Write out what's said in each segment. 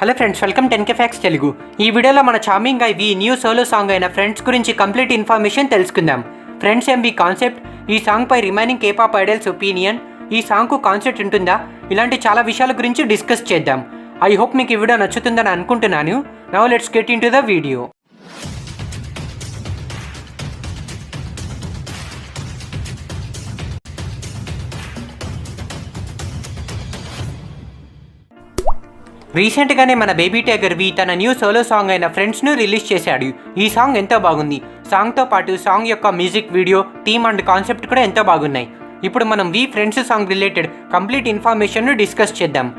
Hello friends, welcome 10K facts Telugu. ఈ వీడియోలో మన చార్మింగ్ వి న్యూ సోలో సాంగ్ అయిన ఫ్రెండ్స్ గురించి కంప్లీట్ ఇన్ఫర్మేషన్ తెలుసుకుందాం. ఫ్రెండ్స్ ఎంవి కాన్సెప్ట్, ఈ సాంగ్ పై రిమైనింగ్ కేపాప్ ఐడల్స్ ఒపీనియన్, ఈ సాంగ్కు కాన్సెప్ట్ ఉంటుందా, ఇలాంటి చాలా విషయాల గురించి డిస్కస్ చేద్దాం. ఐ హోప్ మీకు ఈ వీడియో నచ్చుతుందని అనుకుంటున్నాను. Now let's get in to the video. రీసెంట్గానే మన బేబీ టైగర్ వి తన న్యూ సోలో సాంగ్ అయిన ఫ్రెండ్స్ను రిలీజ్ చేశాడు. ఈ సాంగ్ ఎంతో బాగుంది. సాంగ్తో పాటు సాంగ్ యొక్క music video, theme and concept కూడా ఎంతో బాగున్నాయి. ఇప్పుడు మనం V friends song related complete ఇన్ఫర్మేషన్ను డిస్కస్ చేద్దాం.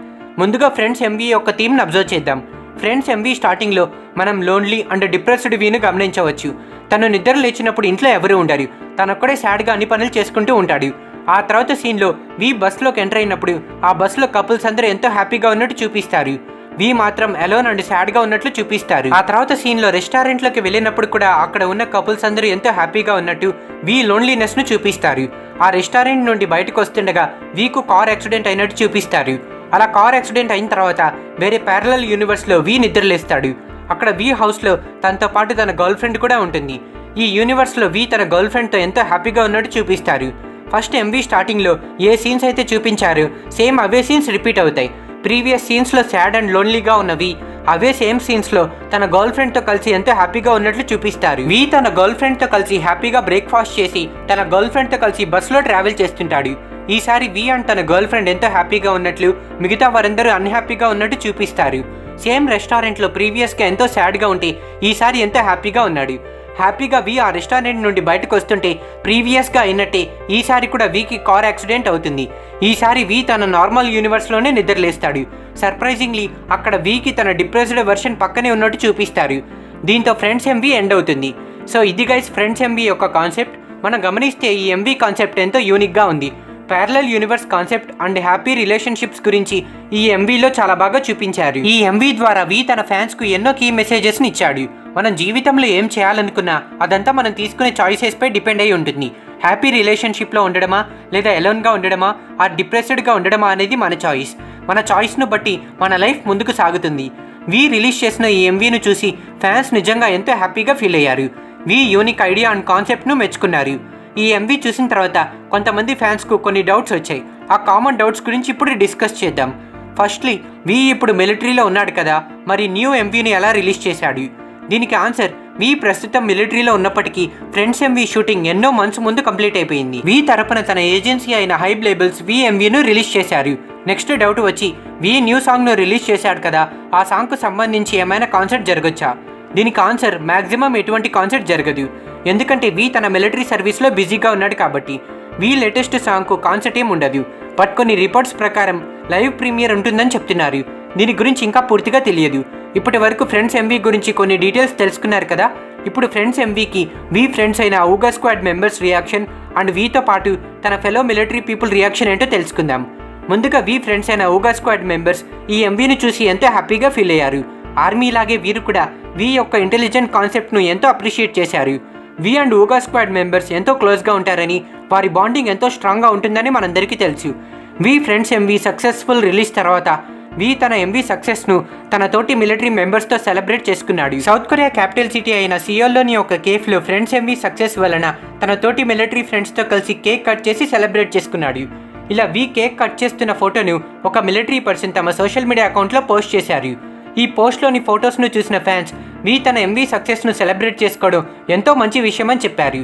ముందుగా ఫ్రెండ్స్ ఎంవి యొక్క థీమ్ను అబ్జర్వ్ చేద్దాం. ఫ్రెండ్స్ ఎంవి స్టార్టింగ్లో మనం లోన్లీ అండ్ డిప్రెస్డ్ వీను గమనించవచ్చు. తను నిద్ర లేచినప్పుడు ఇంట్లో ఎవరు ఉండరు, తనొక్కడే సాడ్గా అన్ని పనులు చేసుకుంటూ ఉంటాడు. ఆ తర్వాత సీన్లో వి బస్లోకి ఎంటర్ అయినప్పుడు ఆ బస్లో కపుల్స్ అందరూ ఎంతో హ్యాపీగా ఉన్నట్టు చూపిస్తారు. వి మాత్రం అలోన్ అండ్ సాడ్గా ఉన్నట్లు చూపిస్తారు. ఆ తర్వాత సీన్లో రెస్టారెంట్లోకి వెళ్ళినప్పుడు కూడా అక్కడ ఉన్న కపుల్స్ అందరూ ఎంతో హ్యాపీగా ఉన్నట్టు వి లోన్లీనెస్ను చూపిస్తారు. ఆ రెస్టారెంట్ నుండి బయటకు వస్తుండగా వీకు కార్ యాక్సిడెంట్ అయినట్టు చూపిస్తారు. అలా కార్ యాక్సిడెంట్ అయిన తర్వాత వేరే ప్యారలల్ యూనివర్స్లో వి నిద్రలేస్తాడు. అక్కడ వి హౌస్లో తనతో పాటు తన గర్ల్ ఫ్రెండ్ కూడా ఉంటుంది. ఈ యూనివర్స్లో వి తన గర్ల్ ఫ్రెండ్తో ఎంతో హ్యాపీగా ఉన్నట్టు చూపిస్తారు. ఫస్ట్ ఎంవి స్టార్టింగ్లో ఏ సీన్స్ అయితే చూపించారో సేమ్ అవే సీన్స్ రిపీట్ అవుతాయి. ప్రీవియస్ సీన్స్లో సాడ్ అండ్ లోన్లీగా ఉన్నవి అవే సేమ్ సీన్స్లో తన గర్ల్ ఫ్రెండ్తో కలిసి ఎంతో హ్యాపీగా ఉన్నట్లు చూపిస్తారు. వి తన గర్ల్ ఫ్రెండ్తో కలిసి హ్యాపీగా బ్రేక్ఫాస్ట్ చేసి తన గర్ల్ ఫ్రెండ్తో కలిసి బస్సులో ట్రావెల్ చేస్తుంటాడు. ఈసారి వి అండ్ తన గర్ల్ ఫ్రెండ్ ఎంతో హ్యాపీగా ఉన్నట్లు, మిగతా వారందరూ అన్హ్యాపీగా ఉన్నట్టు చూపిస్తారు. సేమ్ రెస్టారెంట్లో ప్రీవియస్గా ఎంతో సాడ్గా ఉంటే ఈసారి ఎంతో హ్యాపీగా ఉన్నాడు. హ్యాపీగా వి ఆ రెస్టారెంట్ నుండి బయటకు వస్తుంటే ప్రీవియస్గా అయినట్టే ఈసారి కూడా వీకి కార్ యాక్సిడెంట్ అవుతుంది. ఈసారి వి తన నార్మల్ యూనివర్స్లోనే నిద్రలేస్తాడు. సర్ప్రైజింగ్లీ అక్కడ వీకి తన డిప్రెస్డ్ వెర్షన్ పక్కనే ఉన్నట్టు చూపిస్తారు. దీంతో ఫ్రెండ్స్ ఎంవి ఎండ్ అవుతుంది. సో ఇది గైస్ ఫ్రెండ్స్ ఎంవి యొక్క కాన్సెప్ట్. మనం గమనిస్తే ఈ ఎంవి కాన్సెప్ట్ ఎంతో యూనిక్గా ఉంది. Parallel universe concept and happy relationships గురించి ఈ ఎంవీలో చాలా బాగా చూపించారు. ఈ ఎంవీ ద్వారా వి తన ఫ్యాన్స్కు ఎన్నో కీ మెసేజెస్ని ఇచ్చాడు. మనం జీవితంలో ఏం చేయాలనుకున్నా అదంతా మనం తీసుకునే చాయిసెస్పై డిపెండ్ అయి ఉంటుంది. హ్యాపీ రిలేషన్షిప్లో ఉండడమా, లేదా ఎలోన్గా ఉండడమా, ఆ డిప్రెస్డ్గా ఉండడమా అనేది మన చాయిస్. మన చాయిస్ను బట్టి మన లైఫ్ ముందుకు సాగుతుంది. వి రిలీజ్ చేసిన ఈ ఎంవీను చూసి ఫ్యాన్స్ నిజంగా ఎంతో హ్యాపీగా ఫీల్ అయ్యారు. వి యూనిక్ ఐడియా అండ్ కాన్సెప్ట్ను మెచ్చుకున్నారు. ఈ ఎంవీ చూసిన తర్వాత కొంతమంది ఫ్యాన్స్కు కొన్ని డౌట్స్ వచ్చాయి. ఆ కామన్ డౌట్స్ గురించి ఇప్పుడు డిస్కస్ చేద్దాం. ఫస్ట్లీ, వి ఇప్పుడు మిలిటరీలో ఉన్నాడు కదా, మరి న్యూ ఎంవీని ఎలా రిలీజ్ చేశాడు? దీనికి ఆన్సర్, వి ప్రస్తుతం మిలిటరీలో ఉన్నప్పటికీ ఫ్రెండ్స్ ఎంవీ షూటింగ్ ఎన్నో మంత్స్ ముందు కంప్లీట్ అయిపోయింది. వి తరపున తన ఏజెన్సీ అయిన హైబ్ లేబుల్స్ వి ఎంవీను రిలీజ్ చేశారు. నెక్స్ట్ డౌట్ వచ్చి, వి న్యూ సాంగ్ను రిలీజ్ చేశాడు కదా, ఆ సాంగ్కు సంబంధించి ఏమైనా కాన్సర్ట్ జరగచ్చా? దీనికి ఆన్సర్, మ్యాక్సిమం ఎటువంటి కాన్సర్ట్ జరగదు. ఎందుకంటే వి తన మిలిటరీ సర్వీస్లో బిజీగా ఉన్నాడు కాబట్టి. వి లేటెస్ట్ సాంగ్కు కాన్సర్ట్ ఏం ఉండదు. బట్ కొన్ని రిపోర్ట్స్ ప్రకారం లైవ్ ప్రీమియర్ ఉంటుందని చెప్తున్నారు. దీని గురించి ఇంకా పూర్తిగా తెలియదు. ఇప్పటి వరకు ఫ్రెండ్స్ ఎంవీ గురించి కొన్ని డీటెయిల్స్ తెలుసుకున్నారు కదా. ఇప్పుడు ఫ్రెండ్స్ ఎంవీకి వి ఫ్రెండ్స్ అయిన ఊగా స్క్వాడ్ మెంబర్స్ రియాక్షన్ అండ్ వీతో పాటు తన ఫెలో మిలిటరీ పీపుల్ రియాక్షన్ ఏంటో తెలుసుకుందాం. ముందుగా వి ఫ్రెండ్స్ అయిన ఊగా స్క్వాడ్ మెంబర్స్ ఈ ఎంవీని చూసి ఎంతో హ్యాపీగా ఫీల్ అయ్యారు. ఆర్మీ లాగే వీరు కూడా వి యొక్క ఇంటెలిజెంట్ కాన్సెప్ట్ను ఎంతో అప్రిషియేట్ చేశారు. వి అండ్ ఊగా స్క్వాడ్ మెంబర్స్ ఎంతో క్లోజ్గా ఉంటారని, వారి బాండింగ్ ఎంతో స్ట్రాంగ్గా ఉంటుందని మనందరికీ తెలుసు. వి ఫ్రెండ్స్ ఎంవీ సక్సెస్ఫుల్ రిలీజ్ తర్వాత వి తన ఎంవీ సక్సెస్ను తన తోటి మిలిటరీ మెంబర్స్తో సెలబ్రేట్ చేసుకున్నాడు. సౌత్ కొరియా క్యాపిటల్ సిటీ అయిన సియోల్లోని ఒక కేఫ్లో ఫ్రెండ్స్ ఎంవీ సక్సెస్ వలన తన తోటి మిలిటరీ ఫ్రెండ్స్తో కలిసి కేక్ కట్ చేసి సెలబ్రేట్ చేసుకున్నాడు. ఇలా వి కేక్ కట్ చేస్తున్న ఫోటోను ఒక మిలిటరీ పర్సన్ తమ సోషల్ మీడియా అకౌంట్లో పోస్ట్ చేశారు. ఈ పోస్ట్లోని ఫొటోస్ను చూసిన ఫ్యాన్స్ వి తన ఎంవీ సక్సెస్ను సెలబ్రేట్ చేసుకోవడం ఎంతో మంచి విషయమని చెప్పారు.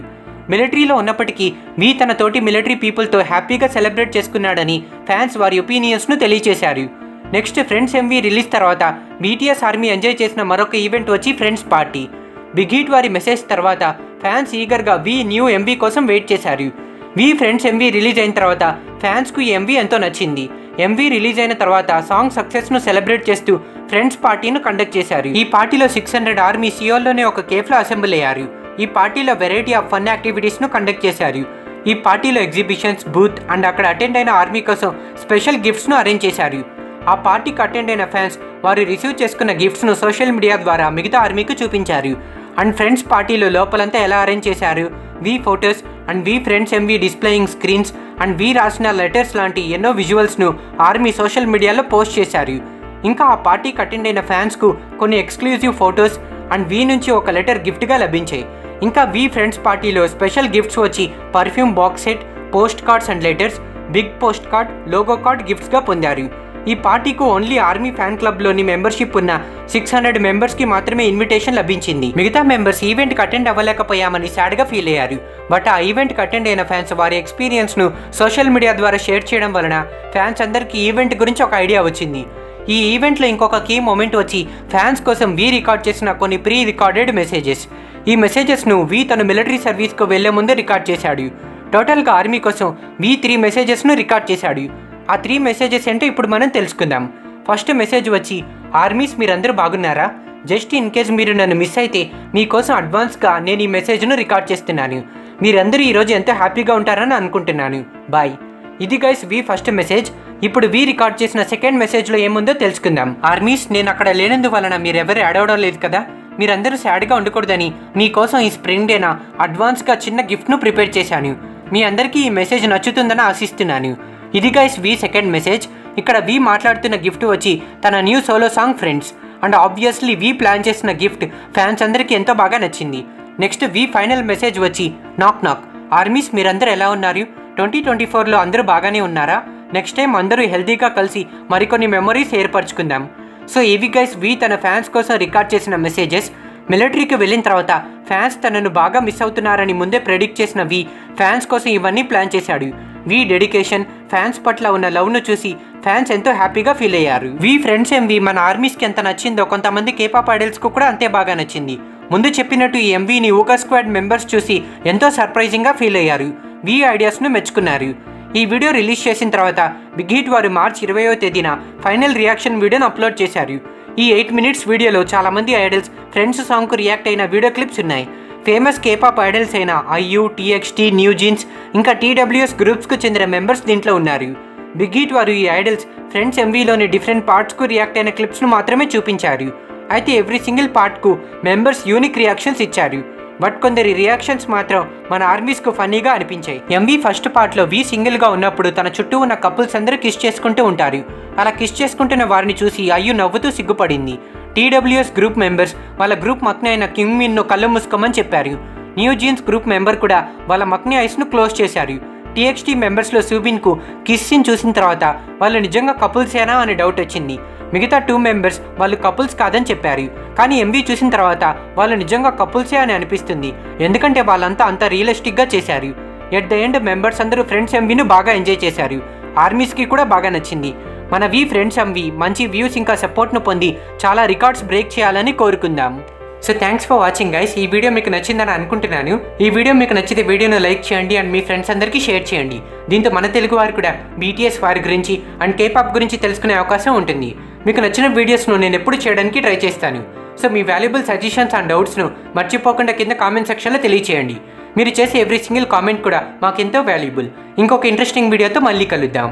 మిలిటరీలో ఉన్నప్పటికీ వి తన తోటి మిలిటరీ పీపుల్తో హ్యాపీగా సెలబ్రేట్ చేసుకున్నాడని ఫ్యాన్స్ వారి ఒపీనియన్స్ను తెలియజేశారు. నెక్స్ట్ ఫ్రెండ్స్ ఎంవీ రిలీజ్ తర్వాత బీటీఎస్ ఆర్మీ ఎంజాయ్ చేసిన మరొక ఈవెంట్ వచ్చి ఫ్రెండ్స్ పార్టీ. బిగ్ హిట్ వారి మెసేజ్ తర్వాత ఫ్యాన్స్ ఈగర్గా వి న్యూ ఎంవీ కోసం వెయిట్ చేశారు. వి ఫ్రెండ్స్ ఎంవీ రిలీజ్ అయిన తర్వాత ఫ్యాన్స్కు ఈ ఎంవీ ఎంతో నచ్చింది. ఎంవీ రిలీజ్ అయిన తర్వాత సాంగ్ సక్సెస్ను సెలబ్రేట్ చేస్తూ ఫ్రెండ్స్ పార్టీను కండక్ట్ చేశారు. ఈ పార్టీలో 600 ఆర్మీ సియోల్లోనే ఒక కేఫ్లో అసెంబ్ల్ అయ్యారు. ఈ పార్టీలో వెరైటీ ఆఫ్ ఫన్ యాక్టివిటీస్ను కండక్ట్ చేశారు. ఈ పార్టీలో ఎగ్జిబిషన్స్, బూత్ అండ్ అక్కడ అటెండ్ అయిన ఆర్మీ కోసం స్పెషల్ గిఫ్ట్స్ను అరేంజ్ చేశారు. ఆ పార్టీకి అటెండ్ అయిన ఫ్యాన్స్ వారు రిసీవ్ చేసుకున్న గిఫ్ట్స్ను సోషల్ మీడియా ద్వారా మిగతా ఆర్మీకి చూపించారు. అండ్ ఫ్రెండ్స్ పార్టీలో లోపలంతా ఎలా అరేంజ్ చేశారు, V photos and V friends MV displaying screens and V రాసిన లెటర్స్ లాంటి ఎన్నో విజువల్స్ను ఆర్మీ సోషల్ మీడియాలో పోస్ట్ చేశారు. ఇంకా ఆ పార్టీకి అటెండ్ అయిన ఫ్యాన్స్కు కొన్ని ఎక్స్క్లూజివ్ ఫొటోస్ అండ్ వీ నుంచి ఒక లెటర్ గిఫ్ట్గా లభించాయి. ఇంకా వీ ఫ్రెండ్స్ పార్టీలో స్పెషల్ గిఫ్ట్స్ వచ్చి perfume box set, post cards and letters, big post card, logo card గిఫ్ట్స్గా పొందారు. ఈ పార్టీకు ఓన్లీ ఆర్మీ ఫ్యాన్ క్లబ్లోని మెంబర్షిప్ ఉన్న 600 మెంబర్స్కి మాత్రమే ఇన్విటేషన్ లభించింది. మిగతా మెంబర్స్ ఈవెంట్కి అటెండ్ అవ్వలేకపోయామని సాడ్గా ఫీల్ అయ్యారు. బట్ ఆ ఈవెంట్కి అటెండ్ అయిన ఫ్యాన్స్ వారి ఎక్స్పీరియన్స్ను సోషల్ మీడియా ద్వారా షేర్ చేయడం వలన ఫ్యాన్స్ అందరికీ ఈవెంట్ గురించి ఒక ఐడియా వచ్చింది. ఈ ఈవెంట్లో ఇంకొక కీ మూమెంట్ వచ్చి ఫ్యాన్స్ కోసం వీ రికార్డ్ చేసిన కొన్ని ప్రీ రికార్డెడ్ మెసేజెస్. ఈ మెసేజెస్ను వీ తన మిలిటరీ సర్వీస్కు వెళ్లే ముందే రికార్డ్ చేశాడు. టోటల్గా ఆర్మీ కోసం వీ 3 మెసేజెస్ను రికార్డ్ చేశాడు. ఆ 3 మెసేజెస్ ఏంటో ఇప్పుడు మనం తెలుసుకుందాం. ఫస్ట్ మెసేజ్ వచ్చి, ఆర్మీస్ మీరందరూ బాగున్నారా? జస్ట్ ఇన్ కేస్ మీరు నన్ను మిస్ అయితే మీకోసం అడ్వాన్స్గా నేను ఈ మెసేజ్ను రికార్డ్ చేస్తున్నాను. మీరందరూ ఈరోజు ఎంతో హ్యాపీగా ఉంటారని అనుకుంటున్నాను. బాయ్. ఇది గైస్ వీ ఫస్ట్ మెసేజ్. ఇప్పుడు వీ రికార్డ్ చేసిన సెకండ్ మెసేజ్లో ఏముందో తెలుసుకుందాం. ఆర్మీస్, నేను అక్కడ లేనందువలన మీరెవరు అడవడం లేదు కదా. మీరందరూ సాడ్గా ఉండకూడదని మీకోసం ఈ స్ప్రింగ్ డేన అడ్వాన్స్గా చిన్న గిఫ్ట్ను ప్రిపేర్ చేశాను. మీ అందరికీ ఈ మెసేజ్ నచ్చుతుందని ఆశిస్తున్నాను. ఇది గైస్ వీ సెకండ్ మెసేజ్. ఇక్కడ వీ మాట్లాడుతున్న గిఫ్ట్ వచ్చి తన new solo song friends. And obviously we plan చేసిన గిఫ్ట్ ఫ్యాన్స్ అందరికీ ఎంతో బాగా నచ్చింది. నెక్స్ట్ వీ ఫైనల్ మెసేజ్ వచ్చి, నాక్ నాక్. ఆర్మీస్ మీరందరూ ఎలా ఉన్నారు? 2024లో అందరూ బాగానే ఉన్నారా? నెక్స్ట్ టైం అందరూ హెల్తీగా కలిసి మరికొన్ని మెమరీస్ ఏర్పరచుకుందాం. సో ఇవి గైస్ వీ తన ఫ్యాన్స్ కోసం రికార్డ్ చేసిన మెసేజెస్. మిలిటరీకి వెళ్ళిన తర్వాత ఫ్యాన్స్ తనను బాగా మిస్ అవుతున్నారని ముందే ప్రెడిక్ట్ చేసిన వీ ఫ్యాన్స్ కోసం ఇవన్నీ ప్లాన్ చేశాడు. వీ డెడికేషన్, ఫ్యాన్స్ పట్ల ఉన్న లవ్ను చూసి ఫ్యాన్స్ ఎంతో హ్యాపీగా ఫీల్ అయ్యారు. వీ ఫ్రెండ్స్ ఎంవీ మన ఆర్మీస్కి ఎంత నచ్చిందో కొంతమంది కేపాప్ ఐడల్స్కు కూడా అంతే బాగా నచ్చింది. ముందు చెప్పినట్టు ఈ ఎంవీని ఊకా స్క్వాడ్ మెంబర్స్ చూసి ఎంతో సర్ప్రైజింగ్గా ఫీల్ అయ్యారు. వీ ఐడియాస్ను మెచ్చుకున్నారు. ఈ వీడియో రిలీజ్ చేసిన తర్వాత బిగ్ హిట్ వారు మార్చి 20వ తేదీన ఫైనల్ రియాక్షన్ వీడియోను అప్లోడ్ చేశారు. ఈ 8 మినిట్స్ వీడియోలో చాలామంది ఐడల్స్ ఫ్రెండ్స్ సాంగ్కు రియాక్ట్ అయిన వీడియో క్లిప్స్ ఉన్నాయి. ఫేమస్ కేపాప్ ఐడల్స్ అయిన ఐయూ, TXT, న్యూ జీన్స్ ఇంకా TWS గ్రూప్స్కు చెందిన మెంబర్స్ దీంట్లో ఉన్నారు. బిగ్ హిట్ వారు ఈ ఐడల్స్ ఫ్రెండ్స్ ఎంవీలోని డిఫరెంట్ పార్ట్స్కు రియాక్ట్ అయిన క్లిప్స్ను మాత్రమే చూపించారు. అయితే ఎవ్రీ సింగిల్ పార్ట్కు మెంబర్స్ యూనిక్ రియాక్షన్స్ ఇచ్చారు. బట్ కొందరి రియాక్షన్స్ మాత్రం మన ఆర్మీస్కు ఫన్నీగా అనిపించాయి. ఎంవీ ఫస్ట్ పార్ట్లో వీ సింగిల్గా ఉన్నప్పుడు తన చుట్టూ ఉన్న కపుల్స్ అందరూ కిస్ చేసుకుంటూ ఉంటారు. అలా కిస్ చేసుకుంటున్న వారిని చూసి అయ్యూ నవ్వుతూ సిగ్గుపడింది. TWS గ్రూప్ మెంబర్స్ వాళ్ళ గ్రూప్ మక్ని అయిన కింగ్ మిన్ను కళ్ళు మూసుకోమని చెప్పారు. న్యూ జీన్స్ గ్రూప్ మెంబర్ కూడా వాళ్ళ మక్ని ఐస్ను క్లోజ్ చేశారు. TXT మెంబర్స్లో సూబిన్కు కిస్ సీన్ చూసిన తర్వాత వాళ్ళు నిజంగా కపుల్సేనా అనే డౌట్ వచ్చింది. మిగతా 2 మెంబర్స్ వాళ్ళు కపుల్స్ కాదని చెప్పారు. కానీ ఎంవీ చూసిన తర్వాత వాళ్ళు నిజంగా కపుల్సే అని అనిపిస్తుంది. ఎందుకంటే వాళ్ళంతా అంత రియలిస్టిక్గా చేశారు. ఎట్ ద ఎండ్ మెంబర్స్ అందరూ ఫ్రెండ్స్ ఎంవీను బాగా ఎంజాయ్ చేశారు. ఆర్మీస్కి కూడా బాగా నచ్చింది. మన వీ ఫ్రెండ్స్ ఎంవీ మంచి వ్యూస్ ఇంకా సపోర్ట్ను పొంది చాలా రికార్డ్స్ బ్రేక్ చేయాలని కోరుకుందాం. So thanks for watching guys. ఈ వీడియో మీకు నచ్చిందని అనుకుంటున్నాను. ఈ వీడియో మీకు నచ్చితే వీడియోను లైక్ చేయండి అండ్ మీ ఫ్రెండ్స్ అందరికీ షేర్ చేయండి. దీంతో మన తెలుగు వారు కూడా BTS వారి గురించి అండ్ కేపాప్ గురించి తెలుసుకునే అవకాశం ఉంటుంది. మీకు నచ్చిన వీడియోస్ను నేను ఎప్పుడు చేయడానికి ట్రై చేస్తాను. సో మీ వాల్యుబుల్ సజెషన్స్ అండ్ డౌట్స్ను మర్చిపోకుండా కింద కామెంట్ సెక్షన్లో తెలియచేయండి. మీరు చేసే ఎవ్రీ సింగిల్ కామెంట్ కూడా మాకెంతో వాల్యుబుల్. ఇంకొక ఇంట్రెస్టింగ్ వీడియోతో మళ్ళీ కలుద్దాం.